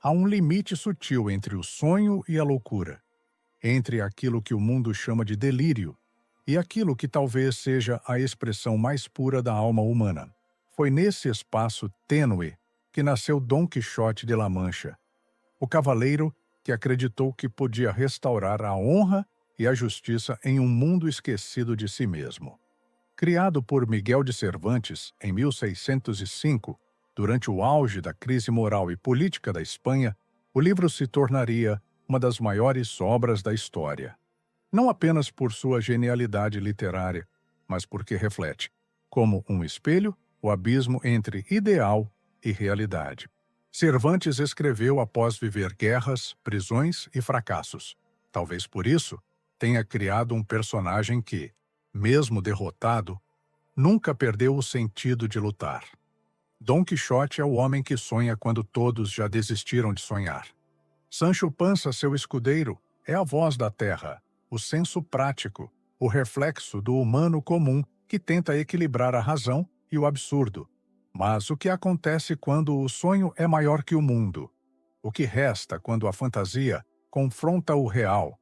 Há um limite sutil entre o sonho e a loucura, entre aquilo que o mundo chama de delírio e aquilo que talvez seja a expressão mais pura da alma humana. Foi nesse espaço tênue que nasceu Dom Quixote de La Mancha, o cavaleiro que acreditou que podia restaurar a honra e a justiça em um mundo esquecido de si mesmo. Criado por Miguel de Cervantes em 1605, durante o auge da crise moral e política da Espanha, o livro se tornaria uma das maiores obras da história. Não apenas por sua genialidade literária, mas porque reflete, como um espelho, o abismo entre ideal e realidade. Cervantes escreveu após viver guerras, prisões e fracassos. Talvez por isso tenha criado um personagem que, mesmo derrotado, nunca perdeu o sentido de lutar. Dom Quixote é o homem que sonha quando todos já desistiram de sonhar. Sancho Panza, seu escudeiro, é a voz da terra, o senso prático, o reflexo do humano comum que tenta equilibrar a razão e o absurdo. Mas o que acontece quando o sonho é maior que o mundo? O que resta quando a fantasia confronta o real?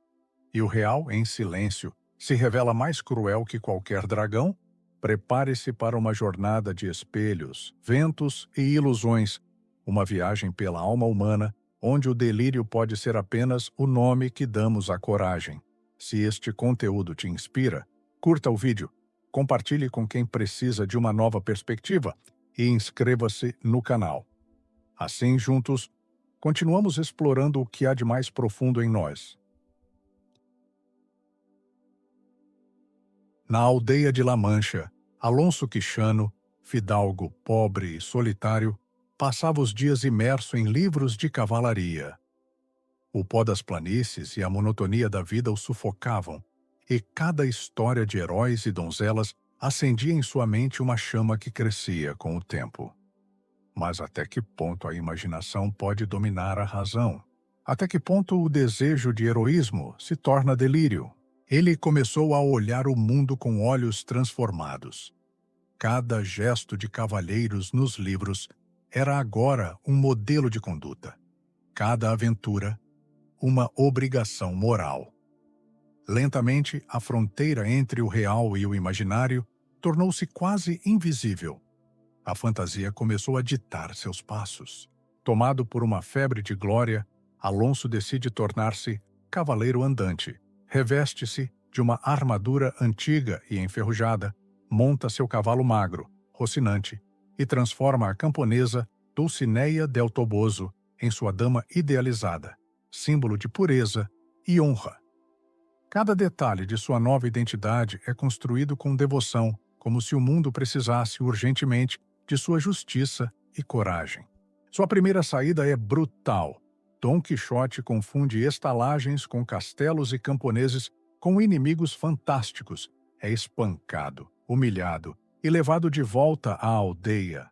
E o real, em silêncio, se revela mais cruel que qualquer dragão? Prepare-se para uma jornada de espelhos, ventos e ilusões, uma viagem pela alma humana, onde o delírio pode ser apenas o nome que damos à coragem. Se este conteúdo te inspira, curta o vídeo, compartilhe com quem precisa de uma nova perspectiva e inscreva-se no canal. Assim, juntos, continuamos explorando o que há de mais profundo em nós. Na aldeia de La Mancha, Alonso Quixano, fidalgo pobre e solitário, passava os dias imerso em livros de cavalaria. O pó das planícies e a monotonia da vida o sufocavam, e cada história de heróis e donzelas acendia em sua mente uma chama que crescia com o tempo. Mas até que ponto a imaginação pode dominar a razão? Até que ponto o desejo de heroísmo se torna delírio? Ele começou a olhar o mundo com olhos transformados. Cada gesto de cavalheiros nos livros era agora um modelo de conduta. Cada aventura, uma obrigação moral. Lentamente, a fronteira entre o real e o imaginário tornou-se quase invisível. A fantasia começou a ditar seus passos. Tomado por uma febre de glória, Alonso decide tornar-se cavaleiro andante. Reveste-se de uma armadura antiga e enferrujada, monta seu cavalo magro, Rocinante, e transforma a camponesa Dulcinea del Toboso em sua dama idealizada, símbolo de pureza e honra. Cada detalhe de sua nova identidade é construído com devoção, como se o mundo precisasse urgentemente de sua justiça e coragem. Sua primeira saída é brutal. Dom Quixote confunde estalagens com castelos e camponeses com inimigos fantásticos. É espancado, humilhado e levado de volta à aldeia.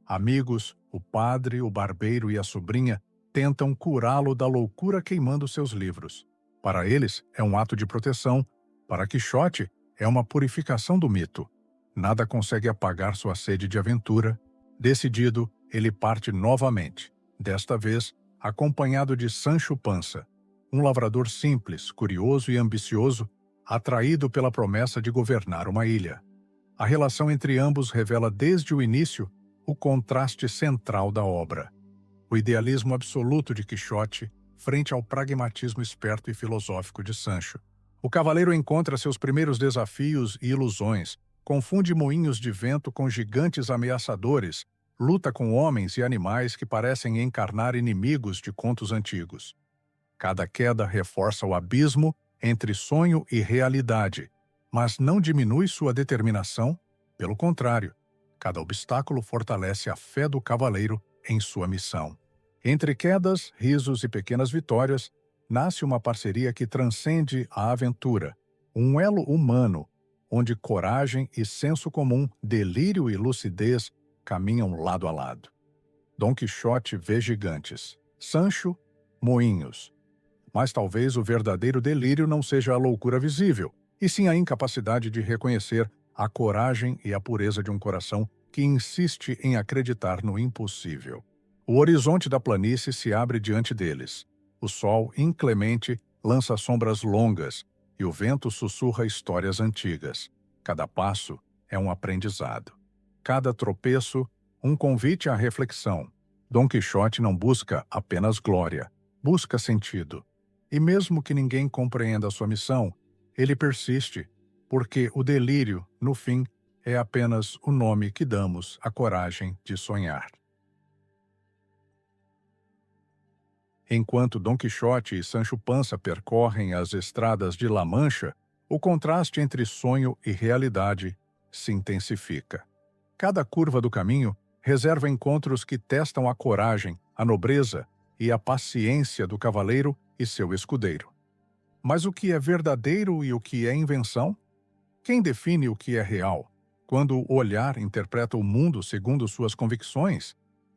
Amigos, o padre, o barbeiro e a sobrinha tentam curá-lo da loucura queimando seus livros. Para eles, é um ato de proteção. Para Quixote, é uma purificação do mito. Nada consegue apagar sua sede de aventura. Decidido, ele parte novamente, desta vez acompanhado de Sancho Panza, um lavrador simples, curioso e ambicioso, atraído pela promessa de governar uma ilha. A relação entre ambos revela desde o início o contraste central da obra. O idealismo absoluto de Quixote frente ao pragmatismo esperto e filosófico de Sancho. O cavaleiro encontra seus primeiros desafios e ilusões, confunde moinhos de vento com gigantes ameaçadores, luta com homens e animais que parecem encarnar inimigos de contos antigos. Cada queda reforça o abismo entre sonho e realidade, mas não diminui sua determinação, pelo contrário, cada obstáculo fortalece a fé do cavaleiro em sua missão. Entre quedas, risos e pequenas vitórias, nasce uma parceria que transcende a aventura, um elo humano, onde coragem e senso comum, delírio e lucidez caminham lado a lado. Dom Quixote vê gigantes, Sancho, moinhos. Mas talvez o verdadeiro delírio não seja a loucura visível, e sim a incapacidade de reconhecer a coragem e a pureza de um coração que insiste em acreditar no impossível. O horizonte da planície se abre diante deles. O sol inclemente lança sombras longas e o vento sussurra histórias antigas. Cada passo é um aprendizado. Cada tropeço, um convite à reflexão. Dom Quixote não busca apenas glória, busca sentido. E mesmo que ninguém compreenda a sua missão, ele persiste, porque o delírio, no fim, é apenas o nome que damos à coragem de sonhar. Enquanto Dom Quixote e Sancho Panza percorrem as estradas de La Mancha, o contraste entre sonho e realidade se intensifica. Cada curva do caminho reserva encontros que testam a coragem, a nobreza e a paciência do cavaleiro e seu escudeiro. Mas o que é verdadeiro e o que é invenção? Quem define o que é real? Quando o olhar interpreta o mundo segundo suas convicções,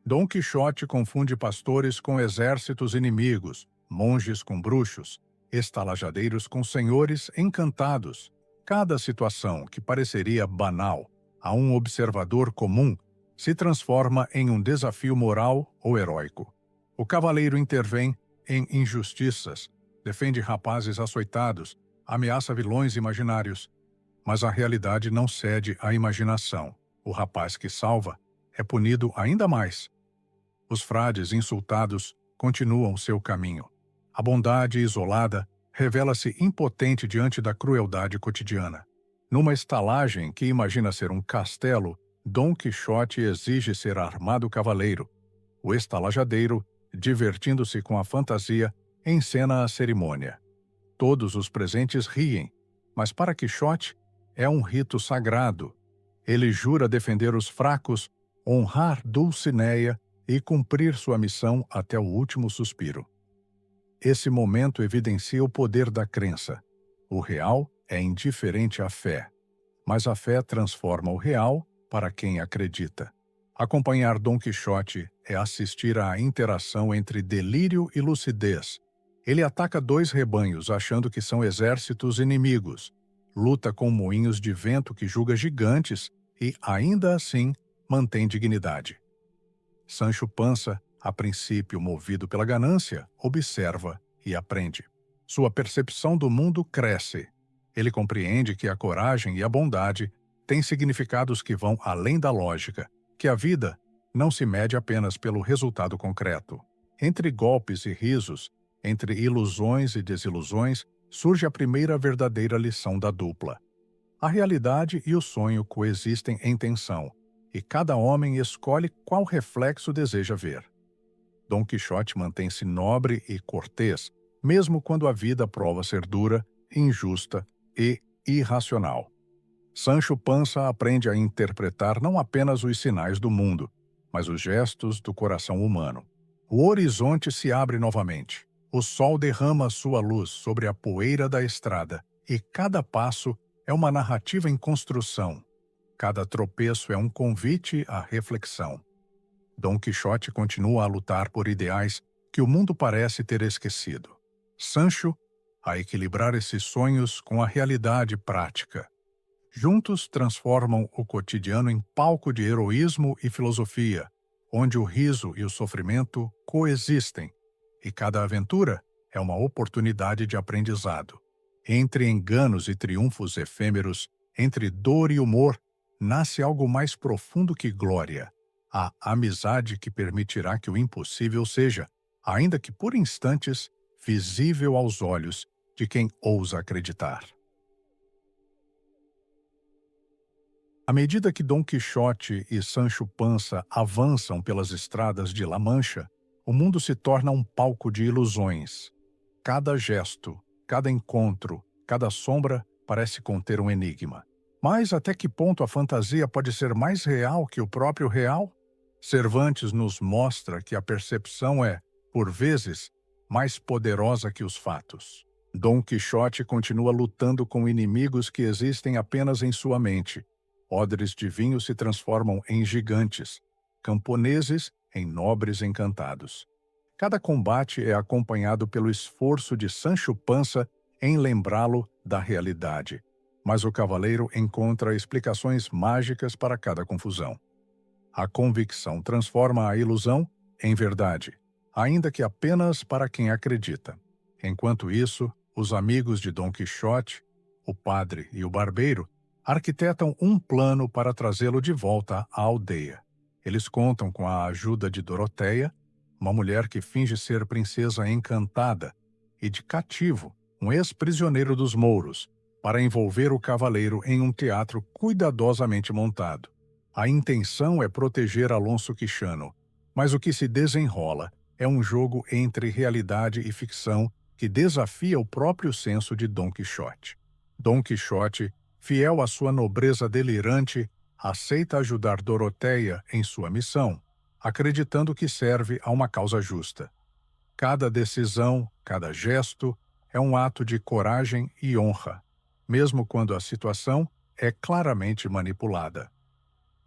Dom Quixote confunde pastores com exércitos inimigos, monges com bruxos, estalajadeiros com senhores encantados. Cada situação que pareceria banal a um observador comum se transforma em um desafio moral ou heróico. O cavaleiro intervém em injustiças, defende rapazes açoitados, ameaça vilões imaginários. Mas a realidade não cede à imaginação. O rapaz que salva é punido ainda mais. Os frades insultados continuam seu caminho. A bondade isolada revela-se impotente diante da crueldade cotidiana. Numa estalagem que imagina ser um castelo, Dom Quixote exige ser armado cavaleiro. O estalajadeiro, divertindo-se com a fantasia, encena a cerimônia. Todos os presentes riem, mas para Quixote é um rito sagrado. Ele jura defender os fracos, honrar Dulcinea e cumprir sua missão até o último suspiro. Esse momento evidencia o poder da crença. O real é indiferente à fé, mas a fé transforma o real para quem acredita. Acompanhar Dom Quixote é assistir à interação entre delírio e lucidez. Ele ataca dois rebanhos achando que são exércitos inimigos, luta com moinhos de vento que julga gigantes e, ainda assim, mantém dignidade. Sancho Panza, a princípio movido pela ganância, observa e aprende. Sua percepção do mundo cresce. Ele compreende que a coragem e a bondade têm significados que vão além da lógica, que a vida não se mede apenas pelo resultado concreto. Entre golpes e risos, entre ilusões e desilusões, surge a primeira verdadeira lição da dupla. A realidade e o sonho coexistem em tensão, e cada homem escolhe qual reflexo deseja ver. Dom Quixote mantém-se nobre e cortês, mesmo quando a vida prova ser dura, injusta e irracional. Sancho Panza aprende a interpretar não apenas os sinais do mundo, mas os gestos do coração humano. O horizonte se abre novamente. O sol derrama sua luz sobre a poeira da estrada, e cada passo é uma narrativa em construção. Cada tropeço é um convite à reflexão. Dom Quixote continua a lutar por ideais que o mundo parece ter esquecido. Sancho, a equilibrar esses sonhos com a realidade prática. Juntos transformam o cotidiano em palco de heroísmo e filosofia, onde o riso e o sofrimento coexistem, e cada aventura é uma oportunidade de aprendizado. Entre enganos e triunfos efêmeros, entre dor e humor, nasce algo mais profundo que glória, a amizade que permitirá que o impossível seja, ainda que por instantes, visível aos olhos de quem ousa acreditar. À medida que Dom Quixote e Sancho Panza avançam pelas estradas de La Mancha, o mundo se torna um palco de ilusões. Cada gesto, cada encontro, cada sombra parece conter um enigma. Mas até que ponto a fantasia pode ser mais real que o próprio real? Cervantes nos mostra que a percepção é, por vezes, mais poderosa que os fatos. Dom Quixote continua lutando com inimigos que existem apenas em sua mente. Odres de vinho se transformam em gigantes, camponeses em nobres encantados. Cada combate é acompanhado pelo esforço de Sancho Panza em lembrá-lo da realidade, mas o cavaleiro encontra explicações mágicas para cada confusão. A convicção transforma a ilusão Em verdade, ainda que apenas para quem acredita. Enquanto isso, os amigos de Dom Quixote, o padre e o barbeiro, arquitetam um plano para trazê-lo de volta à aldeia. Eles contam com a ajuda de Doroteia, uma mulher que finge ser princesa encantada, e de Cativo, um ex-prisioneiro dos mouros, para envolver o cavaleiro em um teatro cuidadosamente montado. A intenção é proteger Alonso Quixano, mas o que se desenrola é um jogo entre realidade e ficção que desafia o próprio senso de Dom Quixote. Dom Quixote, fiel à sua nobreza delirante, aceita ajudar Doroteia em sua missão, acreditando que serve a uma causa justa. Cada decisão, cada gesto, é um ato de coragem e honra, mesmo quando a situação é claramente manipulada.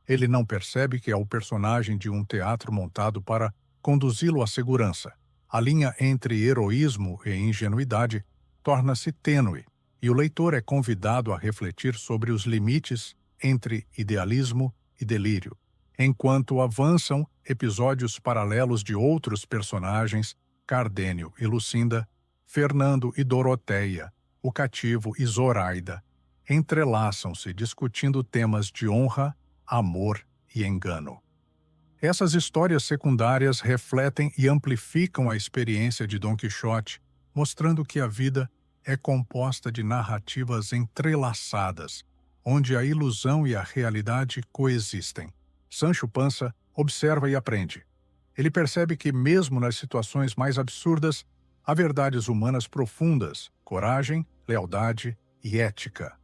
Ele não percebe que é o personagem de um teatro montado para conduzi-lo à segurança. A linha entre heroísmo e ingenuidade torna-se tênue, e o leitor é convidado a refletir sobre os limites entre idealismo e delírio, enquanto avançam episódios paralelos de outros personagens, Cardenio e Lucinda, Fernando e Doroteia, o Cativo e Zoraida, entrelaçam-se discutindo temas de honra, amor e engano. Essas histórias secundárias refletem e amplificam a experiência de Dom Quixote, mostrando que a vida é composta de narrativas entrelaçadas, onde a ilusão e a realidade coexistem. Sancho Panza observa e aprende. Ele percebe que, mesmo nas situações mais absurdas, há verdades humanas profundas, coragem, lealdade e ética.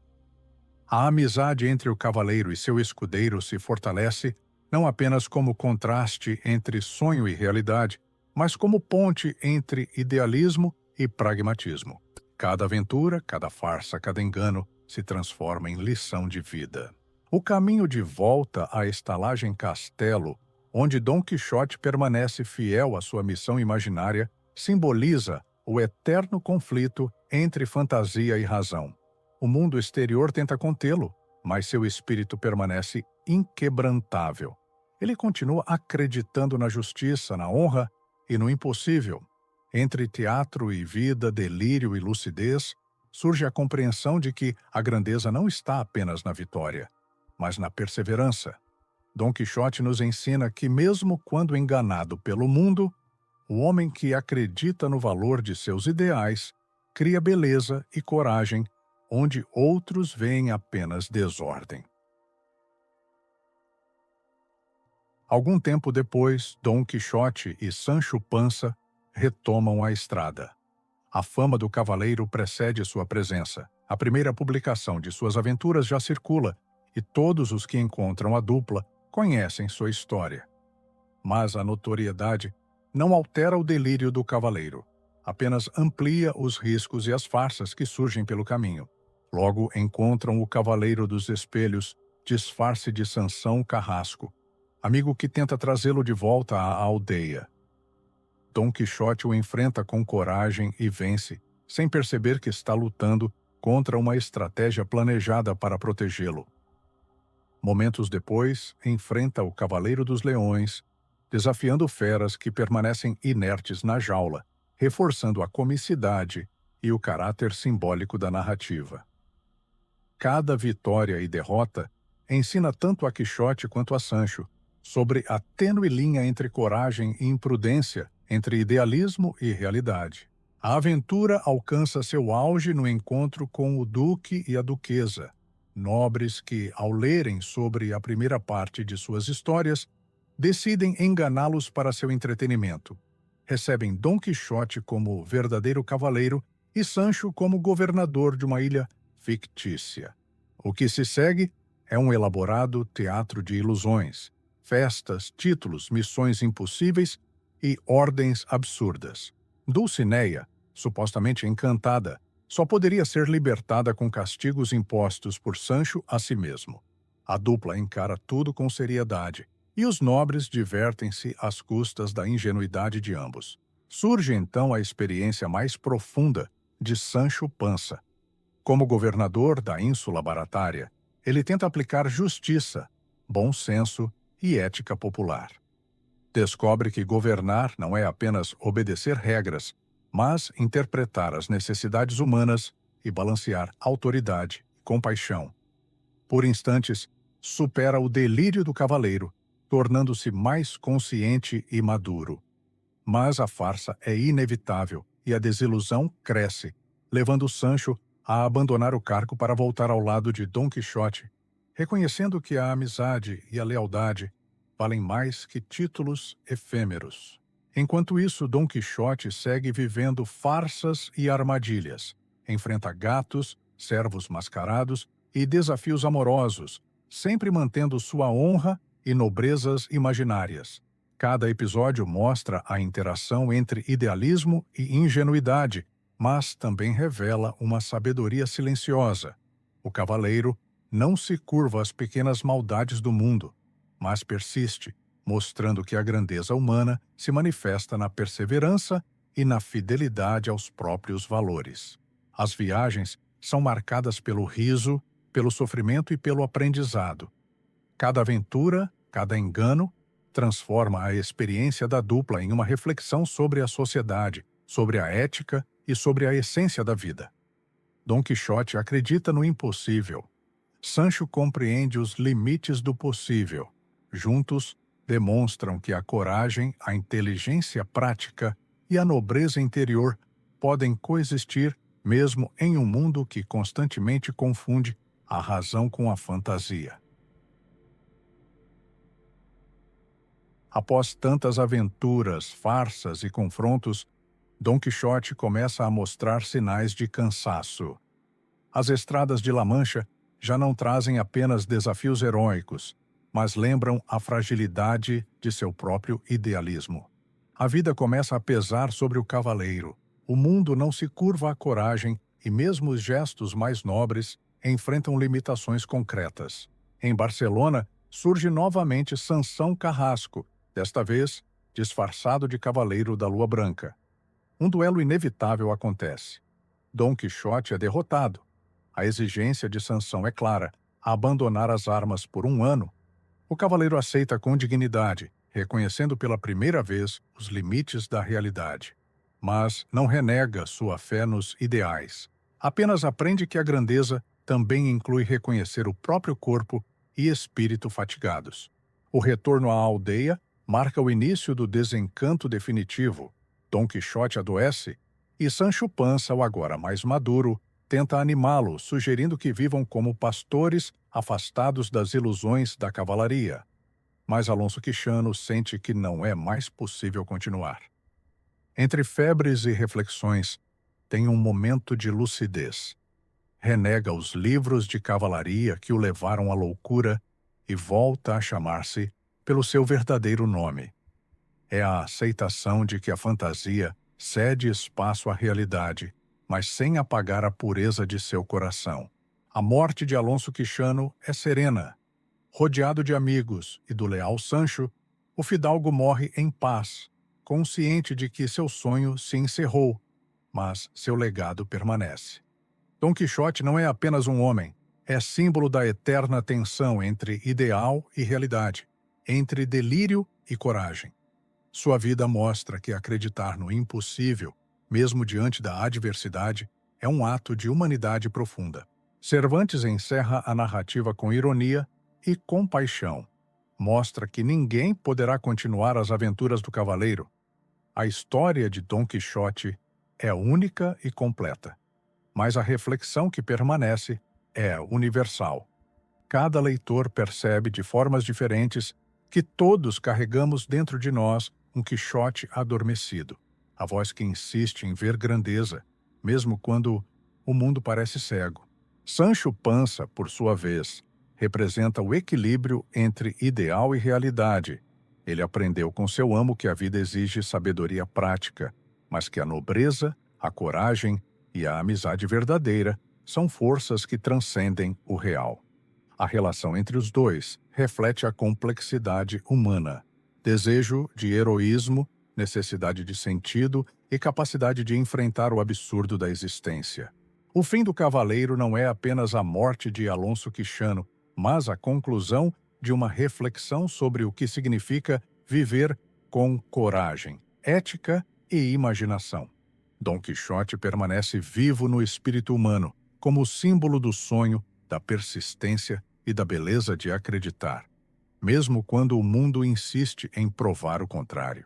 A amizade entre o cavaleiro e seu escudeiro se fortalece não apenas como contraste entre sonho e realidade, mas como ponte entre idealismo e pragmatismo. Cada aventura, cada farsa, cada engano se transforma em lição de vida. O caminho de volta à estalagem Castelo, onde Dom Quixote permanece fiel à sua missão imaginária, simboliza o eterno conflito entre fantasia e razão. O mundo exterior tenta contê-lo, mas seu espírito permanece inquebrantável. Ele continua acreditando na justiça, na honra e no impossível. Entre teatro e vida, delírio e lucidez, surge a compreensão de que a grandeza não está apenas na vitória, mas na perseverança. Dom Quixote nos ensina que, mesmo quando enganado pelo mundo, o homem que acredita no valor de seus ideais cria beleza e coragem onde outros veem apenas desordem. Algum tempo depois, Dom Quixote e Sancho Panza retomam a estrada. A fama do cavaleiro precede sua presença. A primeira publicação de suas aventuras já circula, e todos os que encontram a dupla conhecem sua história. Mas a notoriedade não altera o delírio do cavaleiro, apenas amplia os riscos e as farsas que surgem pelo caminho. Logo encontram o Cavaleiro dos Espelhos, disfarce de Sansão Carrasco, amigo que tenta trazê-lo de volta à aldeia. Dom Quixote o enfrenta com coragem e vence, sem perceber que está lutando contra uma estratégia planejada para protegê-lo. Momentos depois, enfrenta o Cavaleiro dos Leões, desafiando feras que permanecem inertes na jaula, reforçando a comicidade e o caráter simbólico da narrativa. Cada vitória e derrota ensina tanto a Quixote quanto a Sancho sobre a tênue linha entre coragem e imprudência, entre idealismo e realidade. A aventura alcança seu auge no encontro com o Duque e a Duquesa, nobres que, ao lerem sobre a primeira parte de suas histórias, decidem enganá-los para seu entretenimento. Recebem Dom Quixote como verdadeiro cavaleiro e Sancho como governador de uma ilha fictícia. O que se segue é um elaborado teatro de ilusões, festas, títulos, missões impossíveis e ordens absurdas. Dulcinea, supostamente encantada, só poderia ser libertada com castigos impostos por Sancho a si mesmo. A dupla encara tudo com seriedade, e os nobres divertem-se às custas da ingenuidade de ambos. Surge então a experiência mais profunda de Sancho Panza. Como governador da Ínsula Baratária, ele tenta aplicar justiça, bom senso e ética popular. Descobre que governar não é apenas obedecer regras, mas interpretar as necessidades humanas e balancear autoridade e compaixão. Por instantes, supera o delírio do cavaleiro, tornando-se mais consciente e maduro. Mas a farsa é inevitável e a desilusão cresce, levando Sancho a abandonar o cargo para voltar ao lado de Dom Quixote, reconhecendo que a amizade e a lealdade valem mais que títulos efêmeros. Enquanto isso, Dom Quixote segue vivendo farsas e armadilhas, enfrenta gatos, servos mascarados e desafios amorosos, sempre mantendo sua honra e nobrezas imaginárias. Cada episódio mostra a interação entre idealismo e ingenuidade, mas também revela uma sabedoria silenciosa. O cavaleiro não se curva às pequenas maldades do mundo, mas persiste, mostrando que a grandeza humana se manifesta na perseverança e na fidelidade aos próprios valores. As viagens são marcadas pelo riso, pelo sofrimento e pelo aprendizado. Cada aventura, cada engano, transforma a experiência da dupla em uma reflexão sobre a sociedade, sobre a ética e sobre a essência da vida. Dom Quixote acredita no impossível. Sancho compreende os limites do possível. Juntos, demonstram que a coragem, a inteligência prática e a nobreza interior podem coexistir mesmo em um mundo que constantemente confunde a razão com a fantasia. Após tantas aventuras, farsas e confrontos, Dom Quixote começa a mostrar sinais de cansaço. As estradas de La Mancha já não trazem apenas desafios heróicos, mas lembram a fragilidade de seu próprio idealismo. A vida começa a pesar sobre o cavaleiro. O mundo não se curva à coragem e mesmo os gestos mais nobres enfrentam limitações concretas. Em Barcelona, surge novamente Sansão Carrasco, desta vez disfarçado de cavaleiro da Lua Branca. Um duelo inevitável acontece. Dom Quixote é derrotado. A exigência de Sansão é clara: abandonar as armas por um ano. O cavaleiro aceita com dignidade, reconhecendo pela primeira vez os limites da realidade. Mas não renega sua fé nos ideais. Apenas aprende que a grandeza também inclui reconhecer o próprio corpo e espírito fatigados. O retorno à aldeia marca o início do desencanto definitivo. Dom Quixote adoece e Sancho Panza, o agora mais maduro, tenta animá-lo, sugerindo que vivam como pastores afastados das ilusões da cavalaria. Mas Alonso Quixano sente que não é mais possível continuar. Entre febres e reflexões, tem um momento de lucidez. Renega os livros de cavalaria que o levaram à loucura e volta a chamar-se pelo seu verdadeiro nome. É a aceitação de que a fantasia cede espaço à realidade, mas sem apagar a pureza de seu coração. A morte de Alonso Quixano é serena. Rodeado de amigos e do leal Sancho, o fidalgo morre em paz, consciente de que seu sonho se encerrou, mas seu legado permanece. Dom Quixote não é apenas um homem, é símbolo da eterna tensão entre ideal e realidade, entre delírio e coragem. Sua vida mostra que acreditar no impossível, mesmo diante da adversidade, é um ato de humanidade profunda. Cervantes encerra a narrativa com ironia e compaixão. Mostra que ninguém poderá continuar as aventuras do cavaleiro. A história de Dom Quixote é única e completa, mas a reflexão que permanece é universal. Cada leitor percebe de formas diferentes que todos carregamos dentro de nós um Quixote adormecido, a voz que insiste em ver grandeza, mesmo quando o mundo parece cego. Sancho Panza, por sua vez, representa o equilíbrio entre ideal e realidade. Ele aprendeu com seu amo que a vida exige sabedoria prática, mas que a nobreza, a coragem e a amizade verdadeira são forças que transcendem o real. A relação entre os dois reflete a complexidade humana, desejo de heroísmo, necessidade de sentido e capacidade de enfrentar o absurdo da existência. O fim do cavaleiro não é apenas a morte de Alonso Quixano, mas a conclusão de uma reflexão sobre o que significa viver com coragem, ética e imaginação. Dom Quixote permanece vivo no espírito humano, como símbolo do sonho, da persistência e da beleza de acreditar, mesmo quando o mundo insiste em provar o contrário.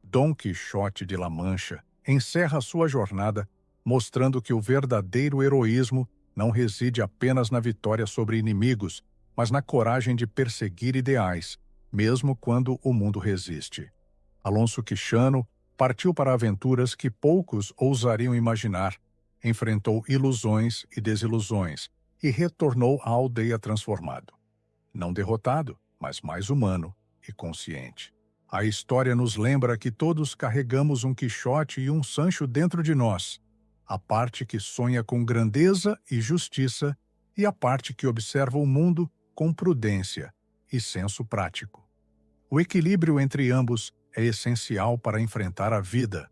Dom Quixote de La Mancha encerra sua jornada mostrando que o verdadeiro heroísmo não reside apenas na vitória sobre inimigos, mas na coragem de perseguir ideais, mesmo quando o mundo resiste. Alonso Quixano partiu para aventuras que poucos ousariam imaginar, enfrentou ilusões e desilusões e retornou à aldeia transformado. Não derrotado, mas mais humano e consciente. A história nos lembra que todos carregamos um Quixote e um Sancho dentro de nós, a parte que sonha com grandeza e justiça e a parte que observa o mundo com prudência e senso prático. O equilíbrio entre ambos é essencial para enfrentar a vida.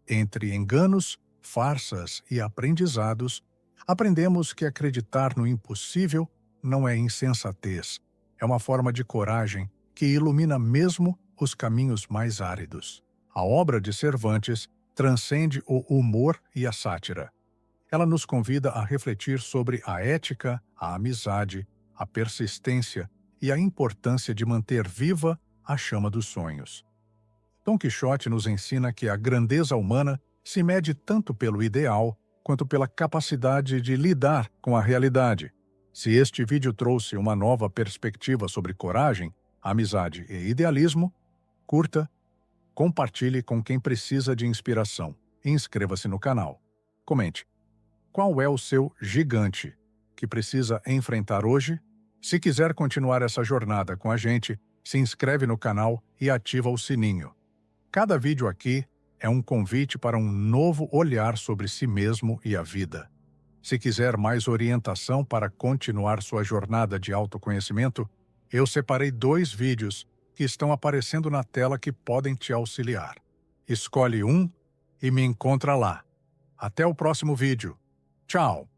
Entre enganos, farsas e aprendizados, aprendemos que acreditar no impossível não é insensatez, é uma forma de coragem que ilumina mesmo os caminhos mais áridos. A obra de Cervantes transcende o humor e a sátira. Ela nos convida a refletir sobre a ética, a amizade, a persistência e a importância de manter viva a chama dos sonhos. Dom Quixote nos ensina que a grandeza humana se mede tanto pelo ideal quanto pela capacidade de lidar com a realidade. Se este vídeo trouxe uma nova perspectiva sobre coragem, amizade e idealismo, curta, compartilhe com quem precisa de inspiração e inscreva-se no canal. Comente. Qual é o seu gigante que precisa enfrentar hoje? Se quiser continuar essa jornada com a gente, se inscreve no canal e ativa o sininho. Cada vídeo aqui é um convite para um novo olhar sobre si mesmo e a vida. Se quiser mais orientação para continuar sua jornada de autoconhecimento, eu separei 2 vídeos que estão aparecendo na tela que podem te auxiliar. Escolhe um e me encontra lá. Até o próximo vídeo. Tchau!